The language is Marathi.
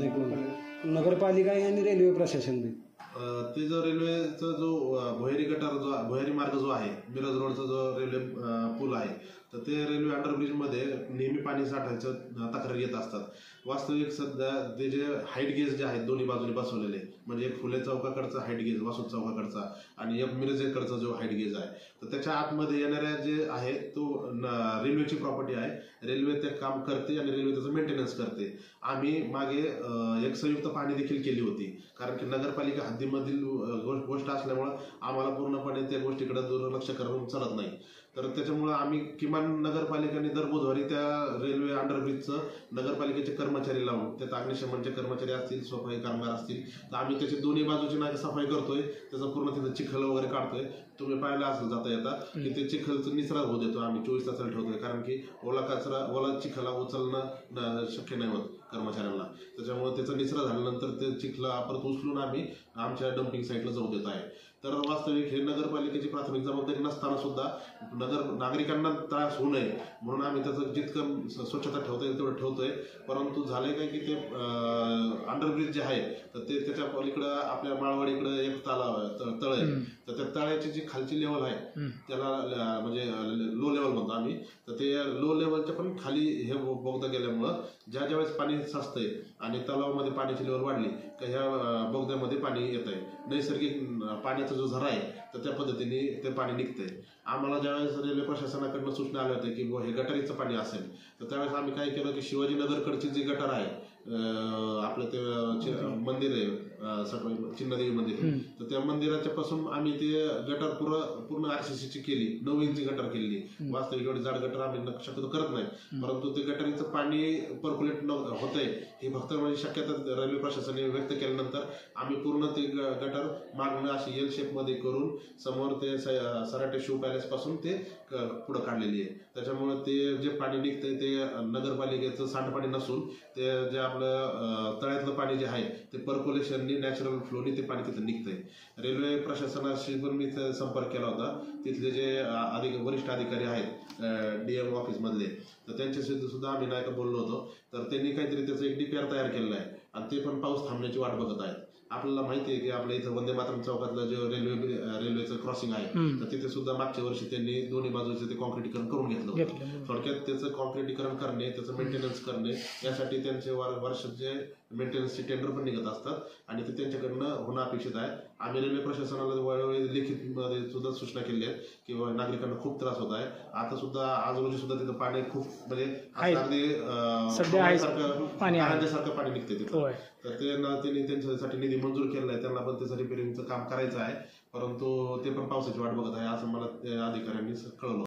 प्रश्न आहे म्हणून नगरपालिका आणि रेल्वे प्रशासन बी ते जो रेल्वेचा जो भुयारी गटार जो भुयारी मार्ग जो आहे मिरज रोडचा जो रेल्वे पूल आहे तर ते रेल्वे अंडरब्रिजमध्ये नेहमी पाणी साठायचं तक्रारी येत असतात. वास्तविक सध्या ते जे हाईट गेज जे आहेत दोन्ही बाजूने बसवलेले म्हणजे एक फुले चौकाकडचा हाईट गेज वासुद चौकाकडचा आणि एक मिरजेकडचा जो हाईट गेज आहे तर त्याच्या आतमध्ये येणाऱ्या जे आहे तो रेल्वेची प्रॉपर्टी आहे. रेल्वे ते काम करते आणि रेल्वे त्याचं मेंटेनन्स करते. आम्ही मागे एक संयुक्त पाहणी देखील केली होती कारण की नगरपालिका हद्दीमधील गोष्ट असल्यामुळं आम्हाला पूर्णपणे त्या गोष्टीकडे दुर्लक्ष करून चालत नाही. तर त्याच्यामुळं आम्ही किमान नगरपालिकेने दर बुधवारी त्या रेल्वे अंडरब्रिजचं नगरपालिकेचे कर्मचारी लावून त्यात अग्निशमनचे कर्मचारी असतील सफाई कामगार असतील तर आम्ही त्याची दोन्ही बाजूची नाके सफाई करतोय. त्याचा पूर्ण तिथं चिखल वगैरे काढतोय. तुम्ही पाहिलं असेल जाता येता की ते चिखलचं निचरा होऊ देतो आम्ही 24 तासाला ठेवतोय कारण की ओला चिखला उचलणं शक्य नाही होत कर्मचाऱ्यांना. त्याच्यामुळे त्याचा निचरा झाल्यानंतर ते चिखला परत उचलून आम्ही आमच्या डम्पिंग साईटला जाऊ देत आहे. तर वास्तविक हे नगरपालिकेची प्राथमिक जबाबदारी नसताना सुद्धा नागरिकांना त्रास होऊ नये म्हणून आम्ही त्याचं जितकं स्वच्छता ठेवता येईल तेवढं ठेवतोय. परंतु झालंय काय की ते अंडरब्रिज जे आहे तर ते त्याच्या पलीकडं आपल्या माळवाडीकडं एक तळ आहे तर त्या तळ्याची जी खालची लेवल आहे त्याला म्हणजे लो लेवल म्हणतो आम्ही तर ते लो लेवलच्या पण खाली हे बोगदा गेल्यामुळं ज्या ज्यावेळेस पाणी साचतंय आणि तलावामध्ये पाण्याची लेवल वाढली तर ह्या बोगद्यामध्ये पाणी येत आहे. नैसर्गिक पाण्याचा जो झरा आहे तर त्या पद्धतीने ते पाणी निघतंय. आम्हाला ज्यावेळेस रेल्वे प्रशासनाकडनं सूचना आल्या होत्या की हे गटारीचं पाणी असेल तर त्यावेळेस आम्ही काय केलं की शिवाजीनगरकडची जी गटार आहे आपलं ते मंदिर आहे चिन्हदेवी मंदिर तर त्या मंदिराच्या पासून आम्ही ते गटार पूर्ण आरसीसीची केली 9 इंची गटार केली. वास्तविक एवढी जाड गटार आम्ही शक्यतो करत नाही परंतु ते गटारीचं पाणी पर्क्युलेट होतंय ही फक्त म्हणजे शक्यता रेल्वे प्रशासनाने व्यक्त केल्यानंतर आम्ही पूर्ण ते गटार मागणं अशी एल शेप मध्ये करून समोर ते सराटे शो पॅलेस पासून ते पुढे काढलेली आहे. त्याच्यामुळे ते जे पाणी निघतंय ते नगरपालिकेचं सांडपाणी नसून ते जे आपलं तळ्यातलं पाणी जे आहे ते पर्क्युलेशननी नॅचरल फ्लोनी ते पाणी तिथं निघतंय. रेल्वे प्रशासनाशी पण मी संपर्क केला होता. तिथले जे वरिष्ठ अधिकारी आहेत डीएम ऑफिस मधले तर त्यांच्याशी सुद्धा आम्ही नाही का बोललो होतो तर त्यांनी काहीतरी त्याचं एक डीपीआर तयार केलेलं आहे आणि ते पण पाऊस थांबण्याची वाट बघत आहेत. आपल्याला माहिती आहे की आपल्या इथं वंदे मातरम चौकातलं जे रेल्वेचं क्रॉसिंग आहे तर तिथे सुद्धा मागच्या वर्षी त्यांनी दोन्ही बाजूचे ते कॉन्क्रिटीकरण करून घेतलं होतं. थोडक्यात त्याचं कॉन्क्रिटीकरण करणे त्याचं मेंटेनन्स करणे यासाठी त्यांचे वर्षाचे मेंटेनन्सचे टेंडर पण निघत असतात आणि ते त्यांच्याकडनं होणं अपेक्षित आहे. आम्ही रेल्वे प्रशासनाला वेळोवेळी लिखितमध्ये सुद्धा सूचना केली आहे की नागरिकांना खूप त्रास होत आहे. आता सुद्धा आज रोजी सुद्धा तिथं पाणी खूप म्हणजे अगदी पाण्यासारखं पाणी निघते तिथं. तर त्यांनी त्यांच्यासाठी निधी मंजूर केलेला आहे. त्यांना पण त्याचं रिपेअरिंगचं काम करायचं आहे परंतु ते पण पावसाची वाट बघत आहे असं मला त्या अधिकाऱ्यांनी कळवलं.